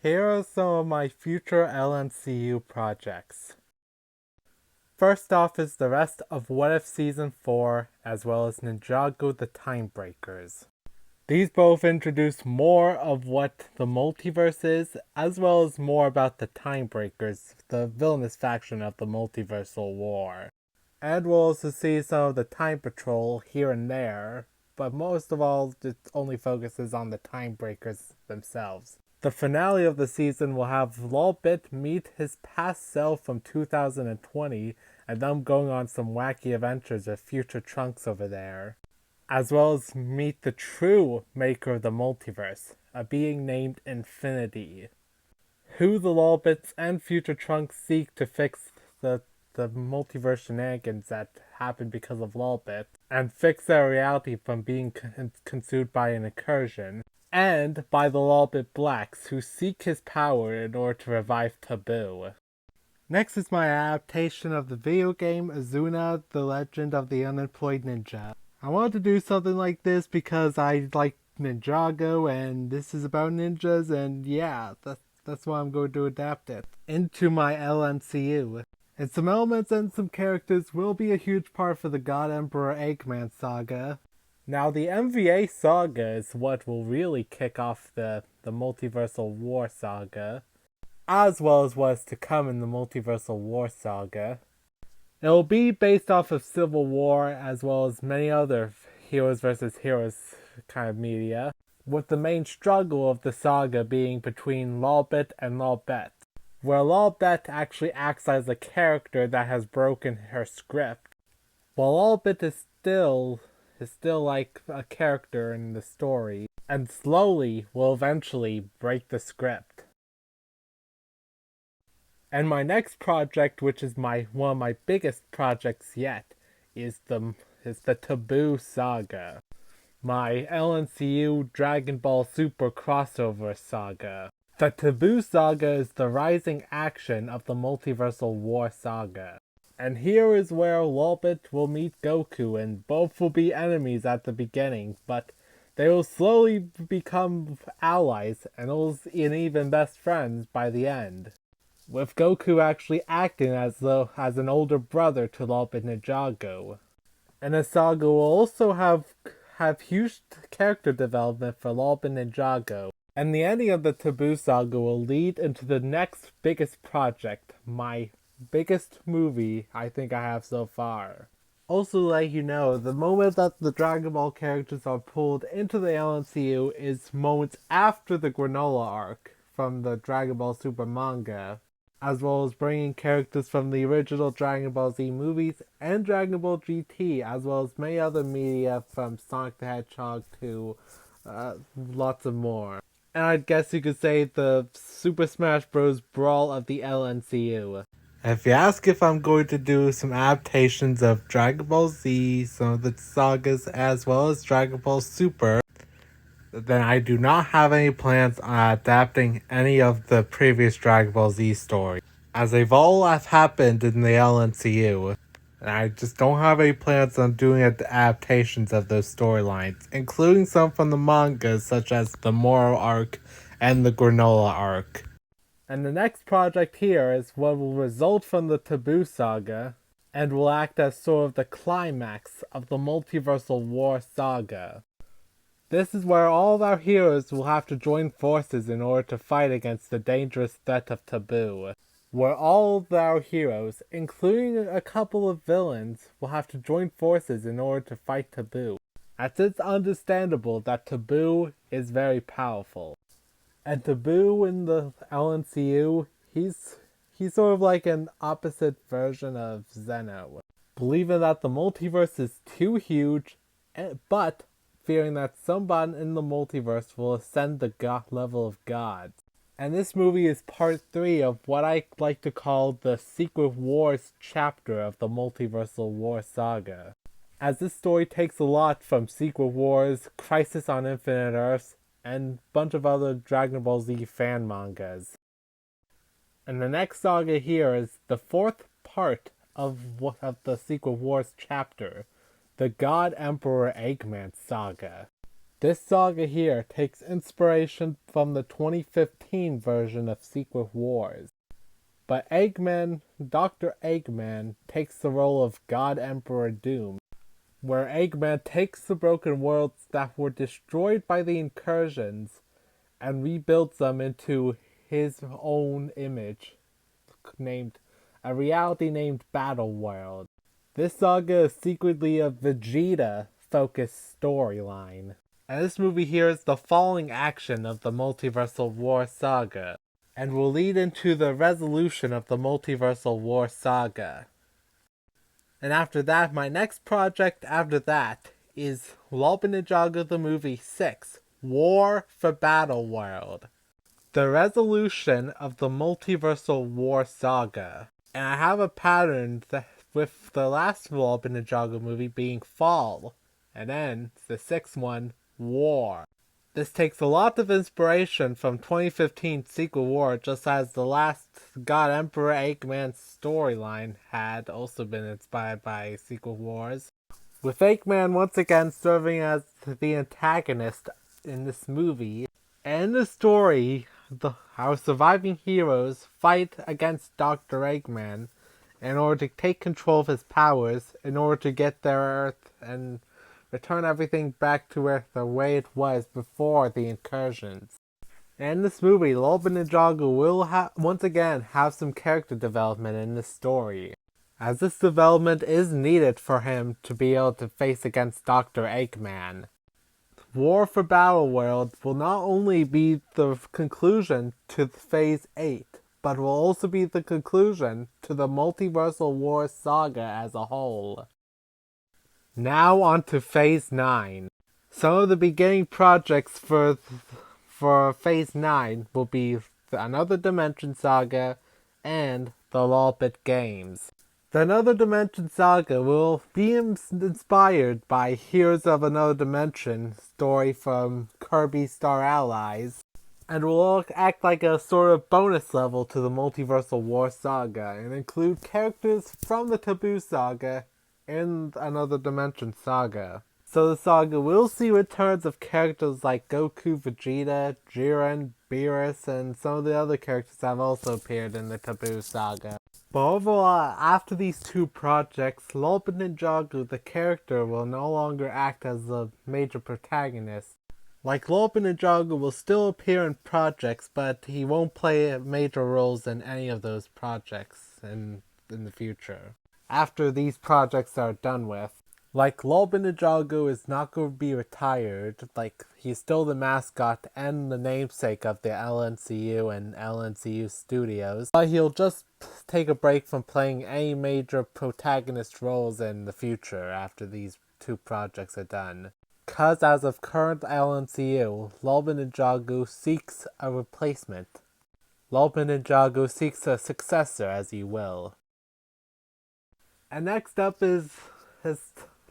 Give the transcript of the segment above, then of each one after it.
Here are some of my future LNCU projects. First off is the rest of What If Season 4, as well as Ninjago the Timebreakers. These both introduce more of what the multiverse is, as well as more about the Timebreakers, the villainous faction of the multiversal war. And we'll also see some of the Time Patrol here and there, but most of all, it only focuses on the Timebreakers themselves. The finale of the season will have Lolbit meet his past self from 2020, and them going on some wacky adventures with future Trunks over there, as well as meet the true maker of the multiverse, a being named Infinity, who the Lolbits and future Trunks seek to fix the multiverse shenanigans that happen because of Lolbit, and fix their reality from being consumed by an incursion, and by the Lolbit Blacks, who seek his power in order to revive Taboo. Next is my adaptation of the video game Azuna, The Legend of the Unemployed Ninja. I wanted to do something like this because I like Ninjago, and this is about ninjas, and yeah, that's why I'm going to adapt it into my LNCU. And some elements and some characters will be a huge part for the God Emperor Eggman saga. Now, the MVA saga is what will really kick off the Multiversal War saga, as well as what is to come in the Multiversal War saga. It will be based off of Civil War, as well as many other heroes versus heroes kind of media, with the main struggle of the saga being between Lolbit and Lolbet, where Lolbet actually acts as a character that has broken her script, while Lolbit is still like a character in the story, and slowly will eventually break the script. And my next project, which is one of my biggest projects yet, is the Taboo saga, my LNCU Dragon Ball Super crossover saga. The Taboo saga is the rising action of the Multiversal War saga. And here is where Lolbit will meet Goku, and both will be enemies at the beginning, but they will slowly become allies and even best friends by the end, with Goku actually acting as an older brother to Lolbit Ninjago. And the saga will also have huge character development for Lolbit Ninjago. And the ending of the Taboo saga will lead into the next biggest project, my biggest movie I think I have so far. Also, to let you know, the moment that the Dragon Ball characters are pulled into the LNCU is moments after the Granola arc from the Dragon Ball Super manga, as well as bringing characters from the original Dragon Ball Z movies and Dragon Ball GT, as well as many other media from Sonic the Hedgehog to lots of more. And I guess you could say the Super Smash Bros. Brawl of the LNCU. If you ask if I'm going to do some adaptations of Dragon Ball Z, some of the sagas, as well as Dragon Ball Super, then I do not have any plans on adapting any of the previous Dragon Ball Z stories, as they've all have happened in the LNCU, and I just don't have any plans on doing adaptations of those storylines, including some from the mangas such as the Moro arc and the Granola arc. And the next project here is what will result from the Taboo saga, and will act as sort of the climax of the Multiversal War saga. This is where all of our heroes will have to join forces in order to fight against the dangerous threat of Taboo, where all of our heroes, including a couple of villains, will have to join forces in order to fight Taboo, as it's understandable that Taboo is very powerful. And Taboo in the LNCU, he's sort of like an opposite version of Zeno, believing that the multiverse is too huge, but fearing that someone in the multiverse will ascend the level of gods. And this movie is part 3 of what I like to call the Secret Wars chapter of the Multiversal War saga, as this story takes a lot from Secret Wars, Crisis on Infinite Earths, and a bunch of other Dragon Ball Z fan mangas. And the next saga here is the 4th part of the Secret Wars chapter, the God Emperor Eggman saga. This saga here takes inspiration from the 2015 version of Secret Wars. But Dr. Eggman takes the role of God Emperor Doom, where Eggman takes the broken worlds that were destroyed by the incursions and rebuilds them into his own image, named a reality named Battle World. This saga is secretly a Vegeta-focused storyline. And this movie here is the following action of the Multiversal War saga, and will lead into the resolution of the Multiversal War saga. And after that, my next project after that is Lolbit Ninjago the Movie 6, War for Battle World. The resolution of the Multiversal War saga. And I have a pattern with the last Lolbit Ninjago movie being Fall, and then the sixth one, War. This takes a lot of inspiration from 2015 Secret War, just as the last God Emperor Eggman storyline had also been inspired by Secret Wars. With Eggman once again serving as the antagonist in this movie. And in the story, our surviving heroes fight against Dr. Eggman in order to take control of his powers, in order to get their Earth and return everything back to Earth the way it was before the incursions. And in this movie, Lolbit Ninjago will once again have some character development in this story, as this development is needed for him to be able to face against Dr. Eggman. War for Battle World will not only be the conclusion to Phase 8, but will also be the conclusion to the Multiversal War saga as a whole. Now on to Phase 9. Some of the beginning projects for Phase 9 will be Another Dimension Saga and the Lolbit games. The Another Dimension Saga will be inspired by Heroes of Another Dimension story from Kirby Star Allies, and will act like a sort of bonus level to the Multiversal War saga, and include characters from the Taboo saga in Another Dimension saga. So the saga will see returns of characters like Goku, Vegeta, Jiren, Beerus, and some of the other characters that have also appeared in the Taboo saga. But overall, after these two projects, Lolbit Ninjago, the character, will no longer act as the major protagonist. Like, Lolbit Ninjago will still appear in projects, but he won't play major roles in any of those projects in the future, after these projects are done with. Like, Lolbit Ninjago is not going to be retired. Like, he's still the mascot and the namesake of the LNCU and LNCU studios. But he'll just take a break from playing any major protagonist roles in the future after these two projects are done. Cause as of current LNCU, Lolbit Ninjago seeks a replacement. Lolbit Ninjago seeks a successor, as you will. And next up is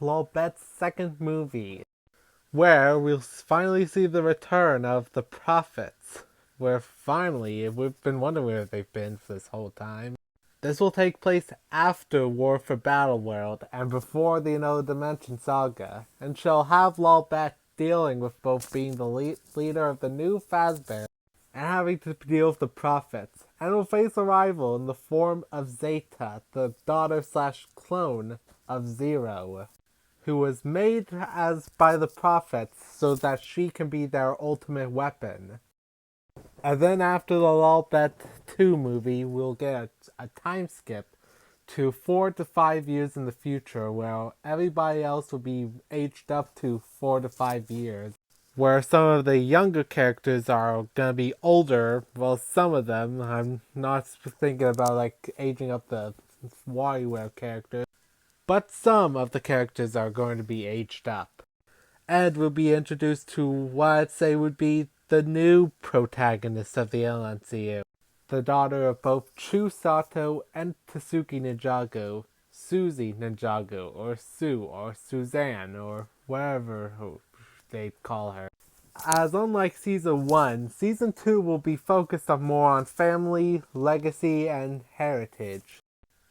Lolbit's second movie, where we'll finally see the return of the Prophets, where finally, we've been wondering where they've been for this whole time. This will take place after War for Battle World and before the Another Dimension saga, and shall have Lolbit dealing with both being the leader of the new Fazbear and having to deal with the Prophets, and will face a rival in the form of Zeta, the daughter/clone of Zero, who was made by the Prophets so that she can be their ultimate weapon. And then after the Lolbit 2 movie, we'll get a time skip to 4 to 5 years in the future, where everybody else will be aged up to 4 to 5 years. Where some of the younger characters are gonna be older, well, some of them, I'm not thinking about like aging up the WarioWare characters, but some of the characters are going to be aged up. And we'll be introduced to what I'd say would be the new protagonist of the LNCU. The daughter of both Chu Sato and Tatsuki Ninjago, Susie Ninjago, or Sue, or Suzanne, or whatever they call her. As unlike Season 1, Season 2 will be focused more on family, legacy, and heritage.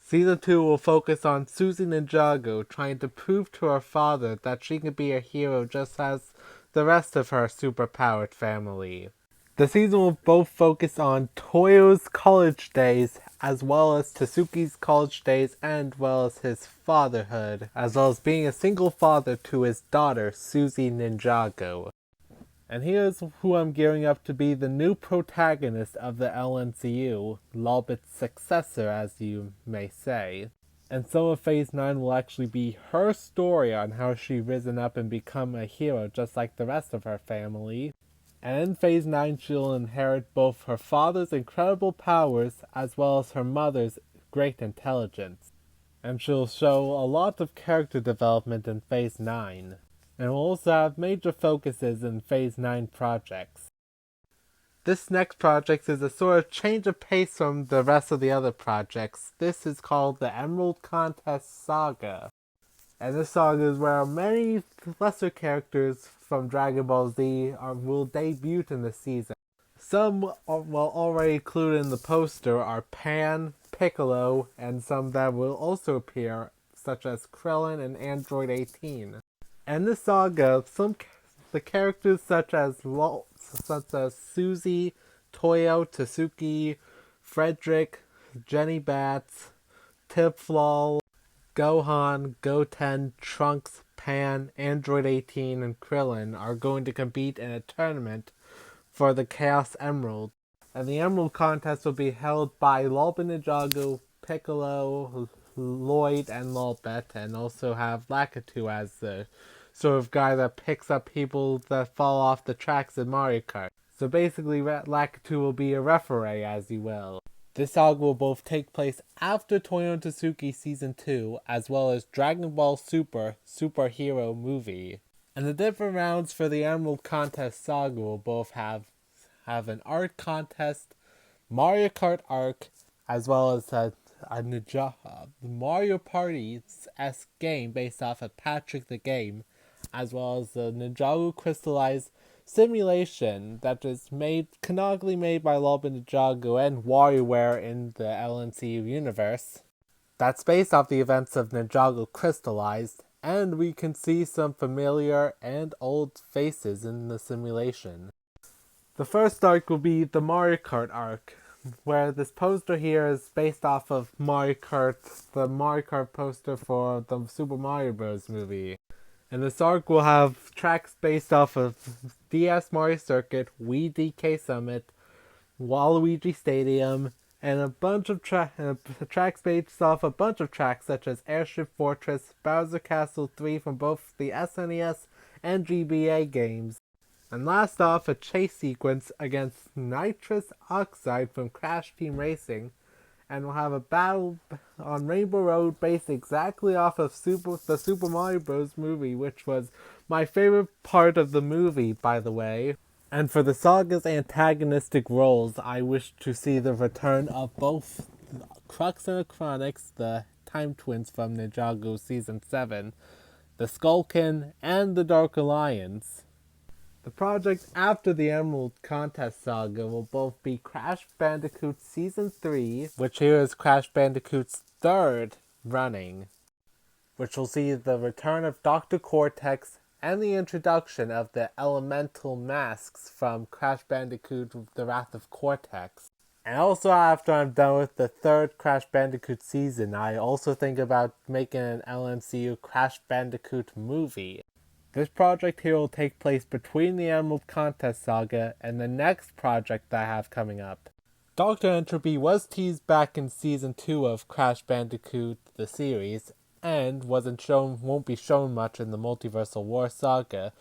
Season 2 will focus on Susie Ninjago trying to prove to her father that she can be a hero just as the rest of her superpowered family. The season will both focus on Toyo's college days, as well as Tatsuki's college days, and well as his fatherhood, as well as being a single father to his daughter, Susie Ninjago. And here's who I'm gearing up to be the new protagonist of the LNCU, Lolbit's successor, as you may say. And some of Phase 9 will actually be her story on how she risen up and become a hero just like the rest of her family. And in Phase 9 she'll inherit both her father's incredible powers as well as her mother's great intelligence. And she'll show a lot of character development in Phase 9. And will also have major focuses in Phase 9 projects. This next project is a sort of change of pace from the rest of the other projects. This is called the Emerald Contest Saga. And this saga is where many lesser characters from Dragon Ball Z will debut in the season. Some already included in the poster are Pan, Piccolo, and some that will also appear, such as Krillin and Android 18. And this saga, the characters such as Susie, Toyo, Tatsuki, Frederick, Jenny Bats, Tipflol, Gohan, Goten, Trunks, Pan, Android 18, and Krillin are going to compete in a tournament for the Chaos Emerald. And the Emerald Contest will be held by Lolbit Ninjago, Piccolo, Lloyd, and Lolbit, and also have Lakitu as the sort of guy that picks up people that fall off the tracks in Mario Kart. So basically, Lakitu will be a referee, as you will. This saga will both take place after Toyo and Tatsuki Season 2, as well as Dragon Ball Super Superhero Movie. And the different rounds for the Emerald Contest Saga will both have an art contest, Mario Kart arc, as well as a Mario Party-esque game based off of Patrick the Game, as well as the Ninjago Crystallized simulation that is canonically made by Lolbit Ninjago and WarioWare in the LNCU universe. That's based off the events of Ninjago Crystallized, and we can see some familiar and old faces in the simulation. The first arc will be the Mario Kart arc, where this poster here is based off of Mario Kart, the Mario Kart poster for the Super Mario Bros. Movie. And this arc will have tracks based off of DS Mario Circuit, Wii DK Summit, Waluigi Stadium, and a bunch of tracks based off a bunch of tracks such as Airship Fortress, Bowser Castle 3 from both the SNES and GBA games. And last off, a chase sequence against Nitrous Oxide from Crash Team Racing, and we'll have a battle on Rainbow Road based exactly off of the Super Mario Bros. Movie, which was my favorite part of the movie, by the way. And for the saga's antagonistic roles, I wish to see the return of both Crux and Achronix, the Time Twins from Ninjago Season 7, the Skullkin, and the Dark Alliance. The project after the Emerald Contest Saga will both be Crash Bandicoot Season 3, which here is Crash Bandicoot's third running, which will see the return of Dr. Cortex and the introduction of the elemental masks from Crash Bandicoot The Wrath of Cortex. And also after I'm done with the third Crash Bandicoot season, I also think about making an LNCU Crash Bandicoot movie. This project here will take place between the Emerald Contest Saga and the next project that I have coming up. Dr. Entropy was teased back in Season 2 of Crash Bandicoot the series, and won't be shown much in the Multiversal War Saga,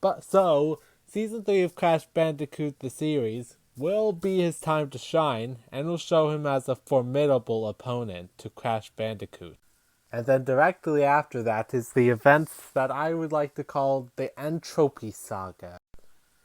but so, Season 3 of Crash Bandicoot the series will be his time to shine, and will show him as a formidable opponent to Crash Bandicoot. And then directly after that is the events that I would like to call the Entropy Saga,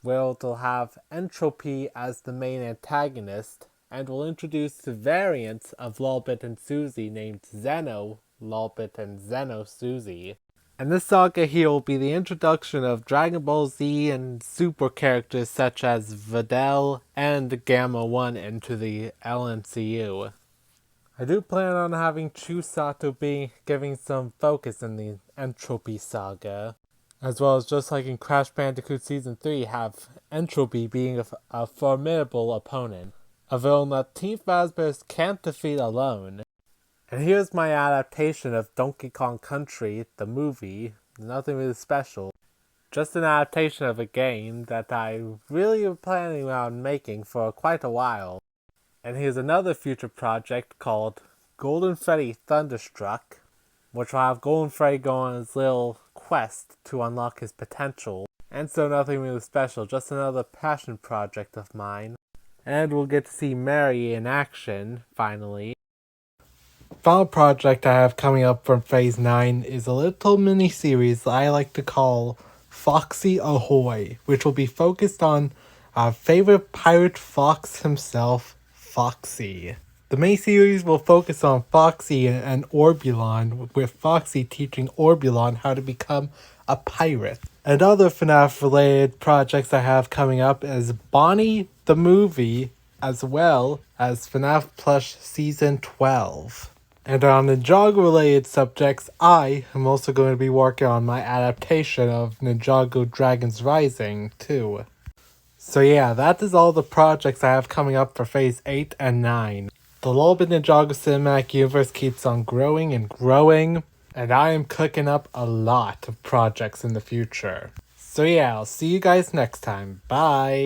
where it'll have Entropy as the main antagonist, and will introduce the variants of Lolbit and Susie named Zeno, Lolbit, and Zeno Susie. And this saga here will be the introduction of Dragon Ball Z and Super characters such as Videl and Gamma 1 into the LNCU. I do plan on having Chusato be giving some focus in the Entropy Saga. As well as, just like in Crash Bandicoot Season 3, have Entropy being a formidable opponent. A villain that Team Fazbear's can't defeat alone. And here's my adaptation of Donkey Kong Country, the movie. Nothing really special. Just an adaptation of a game that I really am planning on making for quite a while. And here's another future project called Golden Freddy Thunderstruck, which will have Golden Freddy go on his little quest to unlock his potential. And so nothing really special, just another passion project of mine. And we'll get to see Mary in action, finally. Final project I have coming up from Phase 9 is a little mini-series I like to call Foxy Ahoy, which will be focused on our favorite pirate fox himself, Foxy. The main series will focus on Foxy and Orbulon, with Foxy teaching Orbulon how to become a pirate. And other FNAF related projects I have coming up is Bonnie the Movie, as well as FNAF Plush Season 12. And on Ninjago related subjects, I am also going to be working on my adaptation of Ninjago Dragons Rising too. So yeah, that is all the projects I have coming up for Phase 8 and 9. The Lolbit Ninjago Cinematic Universe keeps on growing and growing, and I am cooking up a lot of projects in the future. So yeah, I'll see you guys next time. Bye!